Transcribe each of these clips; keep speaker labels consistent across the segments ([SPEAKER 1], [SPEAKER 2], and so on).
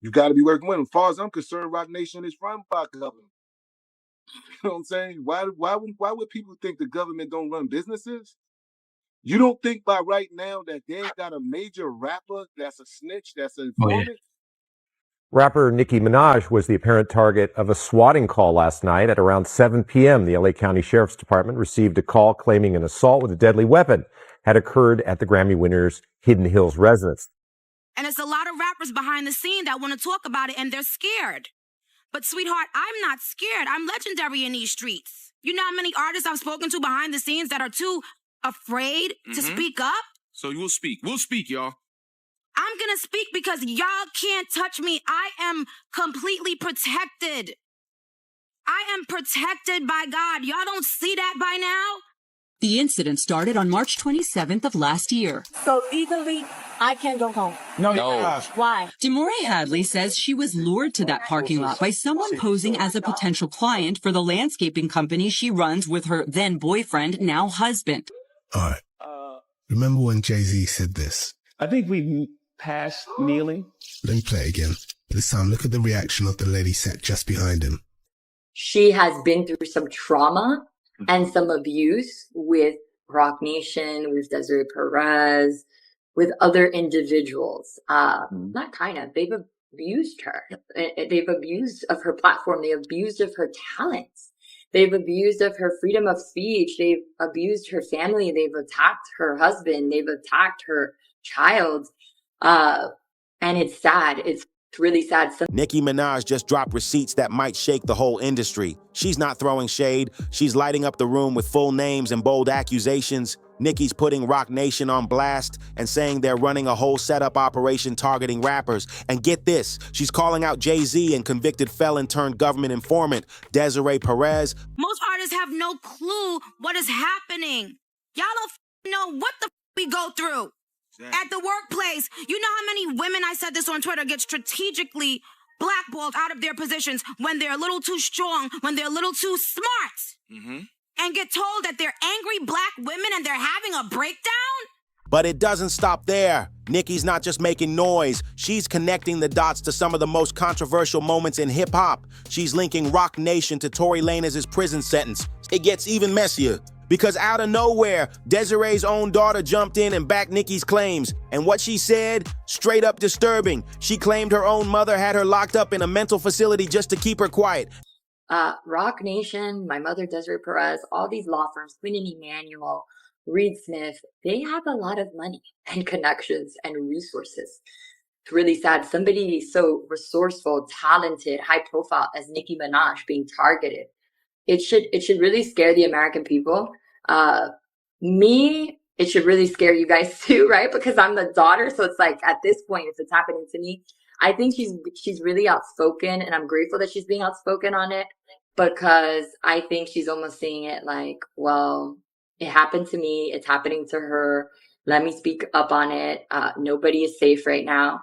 [SPEAKER 1] You got to be working with them. As far as I'm concerned, Roc Nation is run by government. You know what I'm saying? Why would people think the government don't run businesses? You don't think by right now that they ain't got a major rapper that's a snitch, that's an informant?
[SPEAKER 2] Oh, yeah. Rapper Nicki Minaj was the apparent target of a swatting call last night at around 7 p.m. The LA County Sheriff's Department received a call claiming an assault with a deadly weapon had occurred at the Grammy winner's Hidden Hills residence.
[SPEAKER 3] And it's a lot of rappers behind the scene that want to talk about it, and they're scared. But, sweetheart, I'm not scared. I'm legendary in these streets. You know how many artists I've spoken to behind the scenes that are too afraid to speak up?
[SPEAKER 4] So you'll speak. We'll speak, y'all.
[SPEAKER 3] I'm going to speak because y'all can't touch me. I am completely protected. I am protected by God. Y'all don't see that by now?
[SPEAKER 5] The incident started on March 27th of last year.
[SPEAKER 6] So legally, I can't go home.
[SPEAKER 4] No.
[SPEAKER 6] Why?
[SPEAKER 5] Demore Hadley says she was lured to that parking lot by someone posing as a potential client for the landscaping company she runs with her then boyfriend, now husband.
[SPEAKER 7] All right. Remember when JayZ said this?
[SPEAKER 8] I think we passed kneeling.
[SPEAKER 7] Let me play it again. This time, look at the reaction of the lady sat just behind him.
[SPEAKER 9] She has been through some trauma and some abuse with Roc Nation, with Desiree Perez, with other individuals. They've abused her. They've abused of her platform. They've abused of her talents. They've abused of her freedom of speech. They've abused her family. They've attacked her husband. They've attacked her child. And it's sad. It's really sad.
[SPEAKER 10] Nicki Minaj just dropped receipts that might shake the whole industry. She's not throwing shade. She's lighting up the room with full names and bold accusations. Nicki's putting Roc Nation on blast and saying they're running a whole setup operation targeting rappers. And get this, she's calling out JayZ and convicted felon turned government informant Desiree Perez.
[SPEAKER 3] Most artists have no clue what is happening. Y'all don't know what the we go through. At the workplace, you know how many women, I said this on Twitter, get strategically blackballed out of their positions when they're a little too strong, when they're a little too smart, and get told that they're angry black women and they're having a breakdown?
[SPEAKER 10] But it doesn't stop there. Nicki's not just making noise. She's connecting the dots to some of the most controversial moments in hip-hop. She's linking Roc Nation to Tory Lanez's prison sentence. It gets even messier. Because out of nowhere, Desiree's own daughter jumped in and backed Nicki's claims. And what she said, straight up disturbing. She claimed her own mother had her locked up in a mental facility just to keep her quiet.
[SPEAKER 9] Roc Nation, my mother, Desiree Perez, all these law firms, Quinn and Emanuel, Reed Smith, they have a lot of money and connections and resources. It's really sad. Somebody so resourceful, talented, high profile as Nicki Minaj being targeted. It should really scare the American people. It should really scare you guys too, right? Because I'm the daughter. So it's like at this point, if it's happening to me, I think she's really outspoken, and I'm grateful that she's being outspoken on it, because I think she's almost seeing it like, well, it happened to me. It's happening to her. Let me speak up on it. Nobody is safe right now.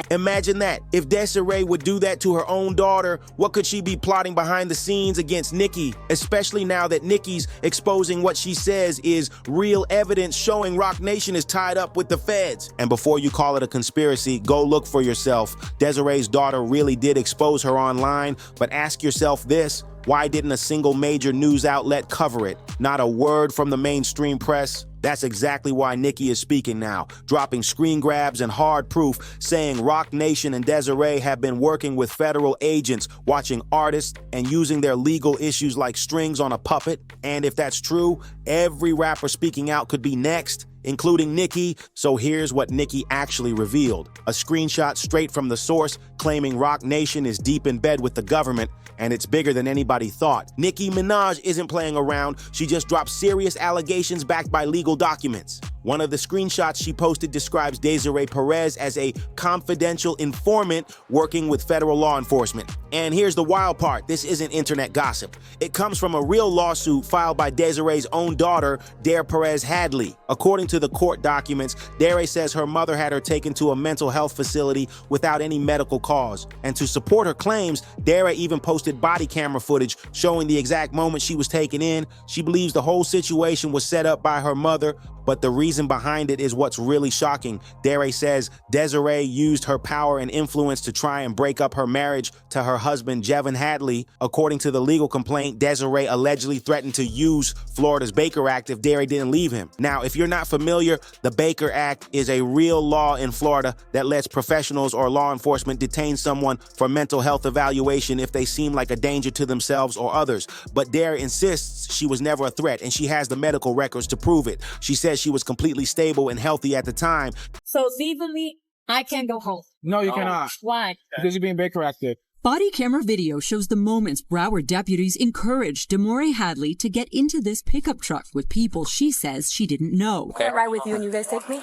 [SPEAKER 10] Imagine that. If Desiree would do that to her own daughter, what could she be plotting behind the scenes against Nicki? Especially now that Nicki's exposing what she says is real evidence showing Roc Nation is tied up with the feds. And before you call it a conspiracy, go look for yourself. Desiree's daughter really did expose her online, but ask yourself this: why didn't a single major news outlet cover it? Not a word from the mainstream press. That's exactly why Nicki is speaking now, dropping screen grabs and hard proof, saying Roc Nation and Desiree have been working with federal agents, watching artists, and using their legal issues like strings on a puppet. And if that's true, every rapper speaking out could be next, including Nicki. So here's what Nicki actually revealed. A screenshot straight from the source claiming Roc Nation is deep in bed with the government, and it's bigger than anybody thought. Nicki Minaj isn't playing around. She just dropped serious allegations backed by legal documents. One of the screenshots she posted describes Desiree Perez as a confidential informant working with federal law enforcement. And here's the wild part: this isn't internet gossip. It comes from a real lawsuit filed by Desiree's own daughter, Dare Perez Hadley. According to the court documents, Dare says her mother had her taken to a mental health facility without any medical cause. And to support her claims, Dare even posted body camera footage showing the exact moment she was taken in. She believes the whole situation was set up by her mother, But the reason behind it is what's really shocking. DRAGS says Desiree used her power and influence to try and break up her marriage to her husband, Jevin Hadley. According to the legal complaint, Desiree allegedly threatened to use Florida's Baker Act if DRAGS didn't leave him. Now, if you're not familiar, the Baker Act is a real law in Florida that lets professionals or law enforcement detain someone for mental health evaluation if they seem like a danger to themselves or others. But DRAGS insists she was never a threat, and she has the medical records to prove it. She says she was completely stable and healthy at the time.
[SPEAKER 6] So legally, I can't go home.
[SPEAKER 8] No, you cannot.
[SPEAKER 6] Why?
[SPEAKER 8] Because you're being Baker acted.
[SPEAKER 5] Body camera video shows the moments Broward deputies encouraged Demore Hadley to get into this pickup truck with people she says she didn't know.
[SPEAKER 6] Can I ride with you and you guys take me?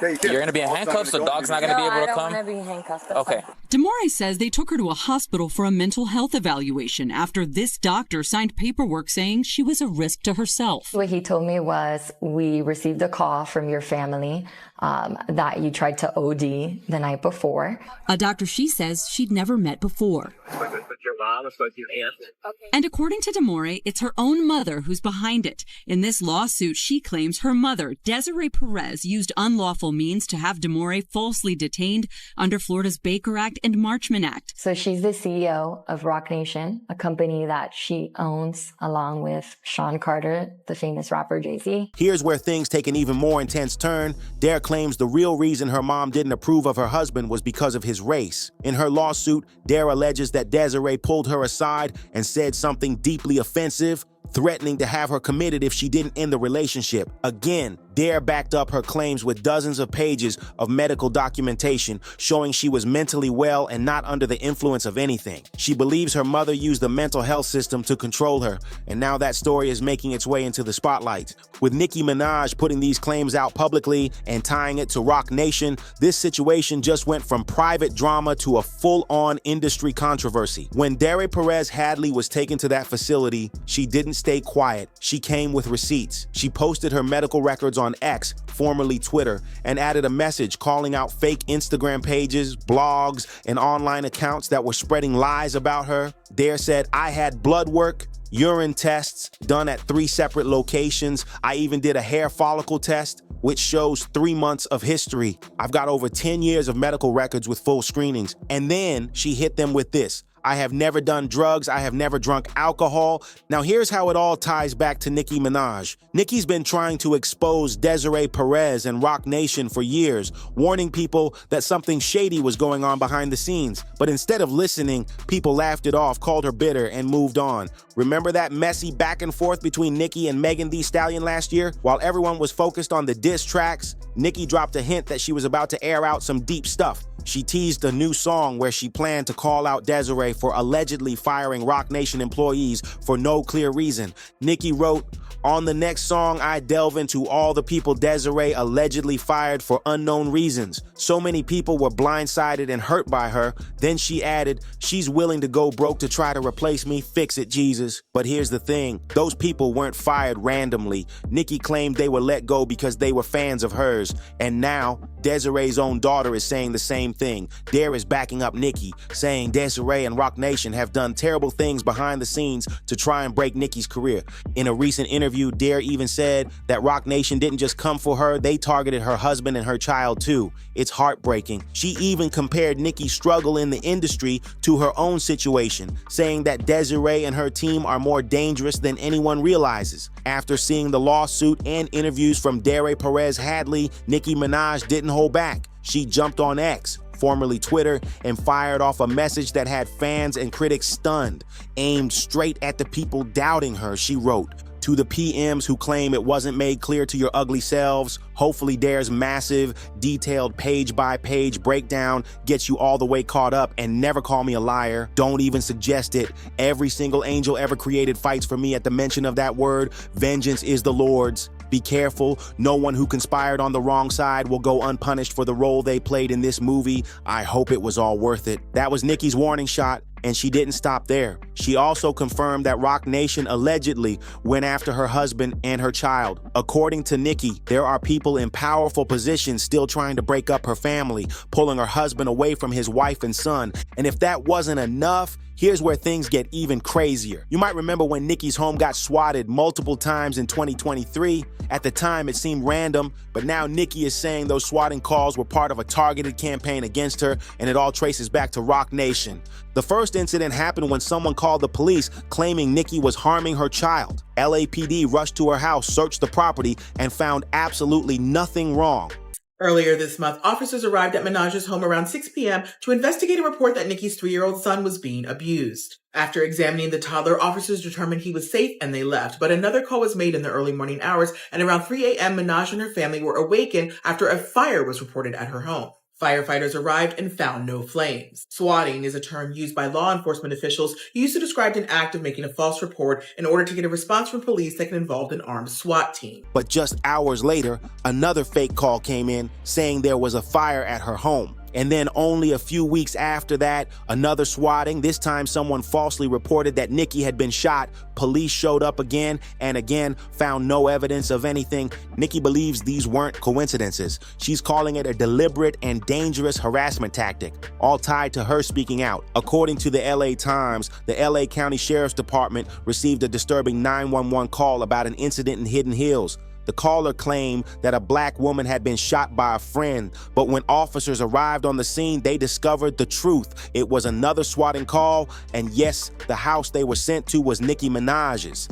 [SPEAKER 11] You're going to be in handcuffs, so dog's not going to be able to come?
[SPEAKER 6] I don't want to be in handcuffs.
[SPEAKER 11] Okay.
[SPEAKER 5] Demore says they took her to a hospital for a mental health evaluation after this doctor signed paperwork saying she was a risk to herself.
[SPEAKER 12] What he told me was, we received a call from your family that you tried to OD the night before.
[SPEAKER 5] A doctor she says she'd never met before.
[SPEAKER 11] With your mom, it's with your aunt.
[SPEAKER 5] Okay. And according to Demore, it's her own mother who's behind it. In this lawsuit, she claims her mother, Desiree Perez, used unlawful means to have Demore falsely detained under Florida's Baker Act and Marchman Act.
[SPEAKER 12] So she's the CEO of Roc Nation, a company that she owns along with Sean Carter, the famous rapper JayZ.
[SPEAKER 10] Here's where things take an even more intense turn. DRAGS claims the real reason her mom didn't approve of her husband was because of his race. In her lawsuit, DRAGS alleges that Desiree pulled her aside and said something deeply offensive, threatening to have her committed if she didn't end the relationship. Again, DRAGS backed up her claims with dozens of pages of medical documentation showing she was mentally well and not under the influence of anything. She believes her mother used the mental health system to control her, and now that story is making its way into the spotlight. With Nicki Minaj putting these claims out publicly and tying it to Roc Nation, this situation just went from private drama to a full-on industry controversy. When Desiree Perez Hadley was taken to that facility, she didn't stay quiet. She came with receipts. She posted her medical records on X, formerly Twitter, and added a message calling out fake Instagram pages, blogs, and online accounts that were spreading lies about her. DRAGS said, I had blood work, urine tests done at 3 separate locations. I even did a hair follicle test, which shows 3 months of history. I've got over 10 years of medical records with full screenings. And then she hit them with this. I have never done drugs. I have never drunk alcohol. Now here's how it all ties back to Nicki Minaj. Nicki's been trying to expose Desiree Perez and Roc Nation for years, warning people that something shady was going on behind the scenes. But instead of listening, people laughed it off, called her bitter, and moved on. Remember that messy back and forth between Nicki and Megan Thee Stallion last year? While everyone was focused on the diss tracks, Nicki dropped a hint that she was about to air out some deep stuff. She teased a new song where she planned to call out Desiree for allegedly firing Roc Nation employees for no clear reason. Nicki wrote, on the next song, I delve into all the people Desiree allegedly fired for unknown reasons. So many people were blindsided and hurt by her. Then she added, she's willing to go broke to try to replace me. Fix it, Jesus. But here's the thing. Those people weren't fired randomly. Nicki claimed they were let go because they were fans of hers. And now, Desiree's own daughter is saying the same thing. DRAGS is backing up Nicki, saying Desiree and Roc Nation have done terrible things behind the scenes to try and break Nicki's career. In a recent interview, DRAGS even said that Roc Nation didn't just come for her, they targeted her husband and her child too. It's heartbreaking. She even compared Nicki's struggle in the industry to her own situation, saying that Desiree and her team are more dangerous than anyone realizes. After seeing the lawsuit and interviews from Desiree Perez Hadley, Nicki Minaj didn't hold back. She jumped on X, formerly Twitter, and fired off a message that had fans and critics stunned. Aimed straight at the people doubting her, she wrote, to the PMs who claim it wasn't made clear to your ugly selves, hopefully DRAGS' massive, detailed page-by-page breakdown gets you all the way caught up, and never call me a liar. Don't even suggest it. Every single angel ever created fights for me at the mention of that word. Vengeance is the Lord's. Be careful. No one who conspired on the wrong side will go unpunished for the role they played in this movie. I hope it was all worth it. That was Nicki's warning shot, and she didn't stop there. She also confirmed that Roc Nation allegedly went after her husband and her child. According to Nicki, there are people in powerful positions still trying to break up her family, pulling her husband away from his wife and son. And if that wasn't enough, Here's where things get even crazier. You might remember when Nicki's home got swatted multiple times in 2023. At the time, it seemed random, but now Nicki is saying those swatting calls were part of a targeted campaign against her, and it all traces back to Roc Nation. The first incident happened when someone called the police claiming Nicki was harming her child. LAPD rushed to her house, searched the property, and found absolutely nothing wrong.
[SPEAKER 13] Earlier this month, officers arrived at Minaj's home around 6 p.m. to investigate a report that Nicki's 3-year-old son was being abused. After examining the toddler, officers determined he was safe and they left, but another call was made in the early morning hours, and around 3 a.m. Minaj and her family were awakened after a fire was reported at her home. Firefighters arrived and found no flames. Swatting is a term used by law enforcement officials used to describe an act of making a false report in order to get a response from police that can involve an armed SWAT team.
[SPEAKER 10] But just hours later, another fake call came in saying there was a fire at her home. And then only a few weeks after that, another swatting. This time someone falsely reported that Nicki had been shot. Police showed up again and again, found no evidence of anything. Nicki believes these weren't coincidences. She's calling it a deliberate and dangerous harassment tactic, all tied to her speaking out. According to the LA Times, the LA County Sheriff's Department received a disturbing 911 call about an incident in Hidden Hills. The caller claimed that a black woman had been shot by a friend, but when officers arrived on the scene, they discovered the truth. It was another swatting call, and yes, the house they were sent to was Nicki Minaj's.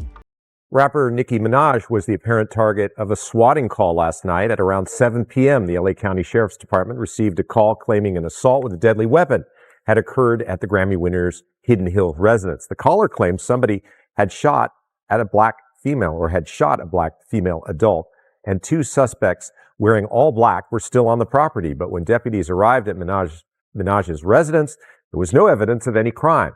[SPEAKER 2] Rapper Nicki Minaj was the apparent target of a swatting call last night at around 7 p.m. The LA County Sheriff's Department received a call claiming an assault with a deadly weapon had occurred at the Grammy winner's Hidden Hill residence. The caller claimed somebody had shot at a black female or had shot a black female adult, and two suspects wearing all black were still on the property. But when deputies arrived at Minaj's residence, there was no evidence of any crime.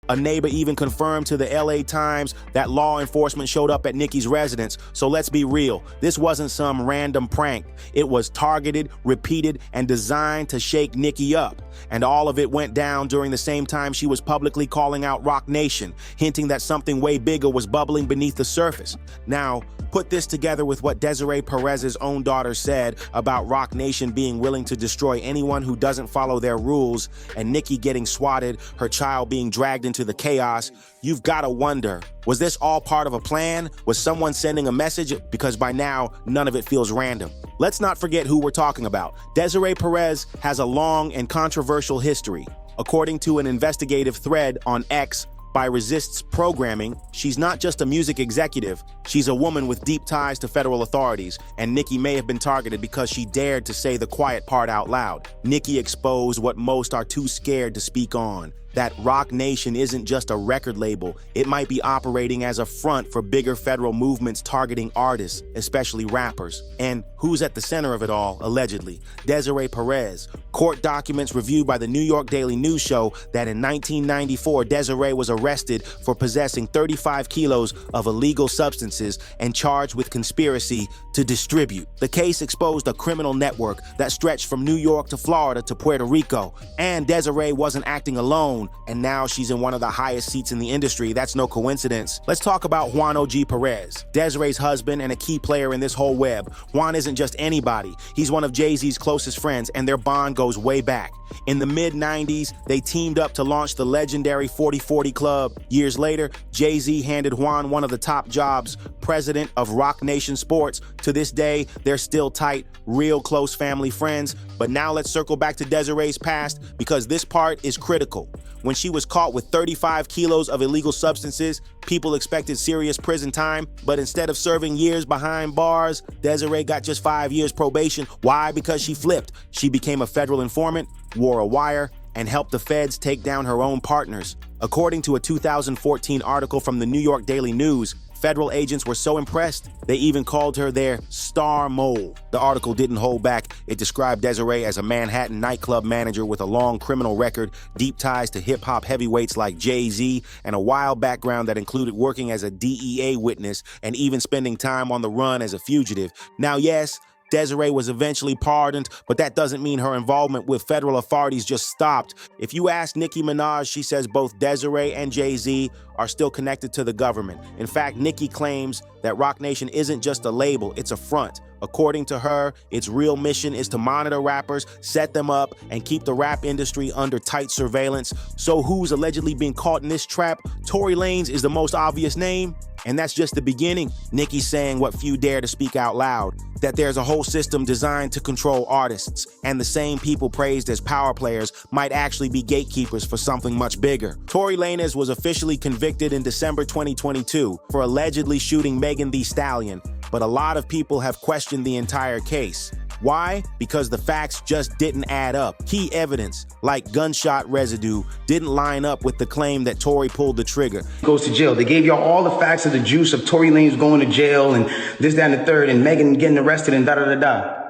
[SPEAKER 10] A neighbor even confirmed to the LA Times that law enforcement showed up at Nicki's residence. So let's be real, this wasn't some random prank. It was targeted, repeated, and designed to shake Nicki up. And all of it went down during the same time she was publicly calling out Roc Nation, hinting that something way bigger was bubbling beneath the surface. Now, put this together with what Desiree Perez's own daughter said about Roc Nation being willing to destroy anyone who doesn't follow their rules, and Nicki getting swatted, her child being dragged into the chaos. You've got to wonder, was this all part of a plan? Was someone sending a message? Because by now, none of it feels random. Let's not forget who we're talking about. Desiree Perez has a long and controversial history. According to an investigative thread on X by Resist's Programming, she's not just a music executive, she's a woman with deep ties to federal authorities, and Nicki may have been targeted because she dared to say the quiet part out loud. Nicki exposed what most are too scared to speak on. That Roc Nation isn't just a record label, it might be operating as a front for bigger federal movements targeting artists, especially rappers. And who's at the center of it all, allegedly? Desiree Perez. Court documents reviewed by the New York Daily News show that in 1994, Desiree was arrested for possessing 35 kilos of illegal substances and charged with conspiracy to distribute. The case exposed a criminal network that stretched from New York to Florida to Puerto Rico. And Desiree wasn't acting alone, and now she's in one of the highest seats in the industry. That's no coincidence. Let's talk about Juan O.G. Perez, Desiree's husband and a key player in this whole web. Juan isn't just anybody. He's one of JayZ's closest friends, and their bond goes way back. In the mid-90s, they teamed up to launch the legendary 40/40 Club. Years later, JayZ handed Juan one of the top jobs, president of Roc Nation Sports. To this day, they're still tight, real close family friends. But now let's circle back to Desiree's past, because this part is critical. When she was caught with 35 kilos of illegal substances, people expected serious prison time, but instead of serving years behind bars, Desiree got just 5 years probation. Why? Because she flipped. She became a federal informant, wore a wire, and helped the feds take down her own partners. According to a 2014 article from the New York Daily News, federal agents were so impressed, they even called her their star mole. The article didn't hold back. It described Desiree as a Manhattan nightclub manager with a long criminal record, deep ties to hip-hop heavyweights like JayZ, and a wild background that included working as a DEA witness and even spending time on the run as a fugitive. Now, yes, Desiree was eventually pardoned, but that doesn't mean her involvement with federal authorities just stopped. If you ask Nicki Minaj, she says both Desiree and JayZ are still connected to the government. In fact, Nicki claims that Roc Nation isn't just a label, it's a front. According to her, its real mission is to monitor rappers, set them up, and keep the rap industry under tight surveillance. So who's allegedly been caught in this trap? Tory Lanez is the most obvious name, and that's just the beginning. Nicki's saying what few dare to speak out loud, that there's a whole system designed to control artists, and the same people praised as power players might actually be gatekeepers for something much bigger. Tory Lanez was officially convicted in December 2022 for allegedly shooting Megan Thee Stallion, but a lot of people have questioned the entire case. Why? Because the facts just didn't add up. Key evidence, like gunshot residue, didn't line up with the claim that Tory pulled the trigger.
[SPEAKER 14] Goes to jail. They gave y'all all the facts of the juice of Tory Lanez going to jail and this, that, and the third, and Megan getting arrested and da-da-da-da.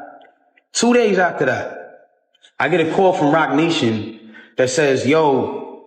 [SPEAKER 14] 2 days after that, I get a call from Roc Nation that says, yo,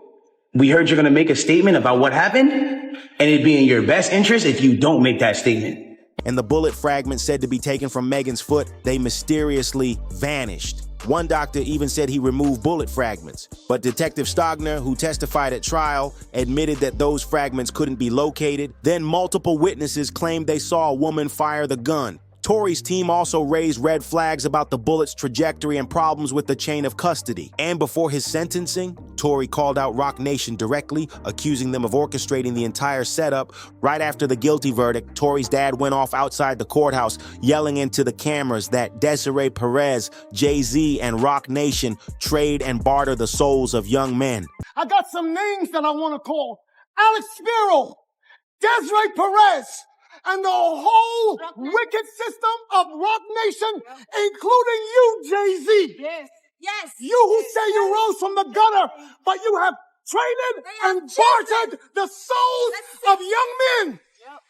[SPEAKER 14] we heard you're gonna make a statement about what happened, and it'd be in your best interest if you don't make that statement.
[SPEAKER 10] And the bullet fragments said to be taken from Megan's foot, they mysteriously vanished. One doctor even said he removed bullet fragments. But Detective Stogner, who testified at trial, admitted that those fragments couldn't be located. Then multiple witnesses claimed they saw a woman fire the gun. Tory's team also raised red flags about the bullet's trajectory and problems with the chain of custody. And before his sentencing, Tory called out Roc Nation directly, accusing them of orchestrating the entire setup. Right after the guilty verdict, Tory's dad went off outside the courthouse, yelling into the cameras that Desiree Perez, JayZ, and Roc Nation trade and barter the souls of young men.
[SPEAKER 15] I got some names that I want to call. Alex Spiro, Desiree Perez, and the whole wicked system of Roc Nation, including you, JayZ.
[SPEAKER 3] Yes. Yes.
[SPEAKER 15] You who say you rose from the gutter, but you have traded and bartered the souls of young men,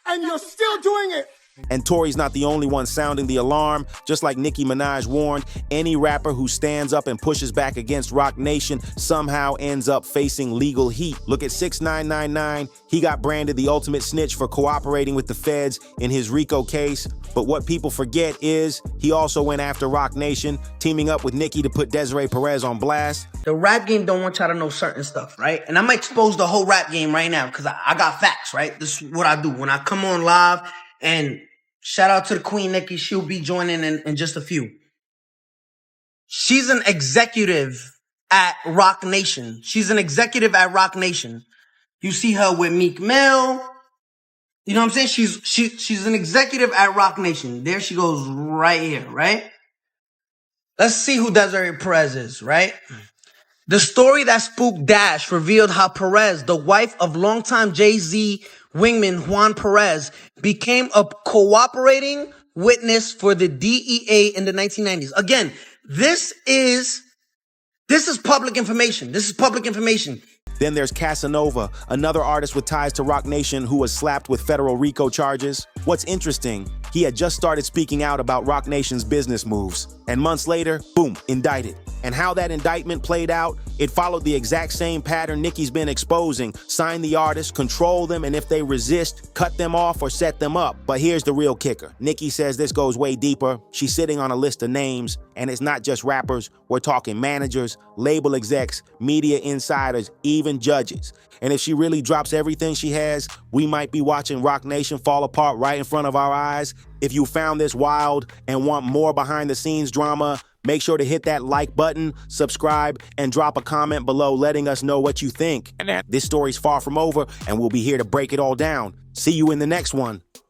[SPEAKER 15] and you're still doing it.
[SPEAKER 10] And Tory's not the only one sounding the alarm. Just like Nicki Minaj warned, any rapper who stands up and pushes back against Roc Nation somehow ends up facing legal heat. Look at 6999. He got branded the ultimate snitch for cooperating with the feds in his RICO case. But what people forget is he also went after Roc Nation, teaming up with Nicki to put Desiree Perez on blast.
[SPEAKER 16] The rap game don't want y'all to know certain stuff, right? And I'm gonna expose the whole rap game right now because I got facts, right? This is what I do. When I come on live, and shout out to the Queen Nicki, she'll be joining in just a few. She's an executive at Roc Nation. She's an executive at Roc Nation. You see her with Meek Mill. You know what I'm saying? She's an executive at Roc Nation. There she goes right here, right? Let's see who Desiree Perez is, right? The story that spooked Dash revealed how Perez, the wife of longtime JayZ wingman Juan Perez, became a cooperating witness for the DEA in the 1990s. Again, this is public information. This is public information.
[SPEAKER 10] Then there's Casanova, another artist with ties to Roc Nation who was slapped with federal RICO charges. What's interesting, he had just started speaking out about Roc Nation's business moves. And months later, boom, indicted. And how that indictment played out, it followed the exact same pattern Nicki's been exposing. Sign the artists, control them, and if they resist, cut them off or set them up. But here's the real kicker. Nicki says this goes way deeper. She's sitting on a list of names, and it's not just rappers. We're talking managers, label execs, media insiders, even judges. And if she really drops everything she has, we might be watching Roc Nation fall apart right in front of our eyes. If you found this wild and want more behind the scenes drama, make sure to hit that like button, subscribe, and drop a comment below letting us know what you think. This story's far from over, and we'll be here to break it all down. See you in the next one.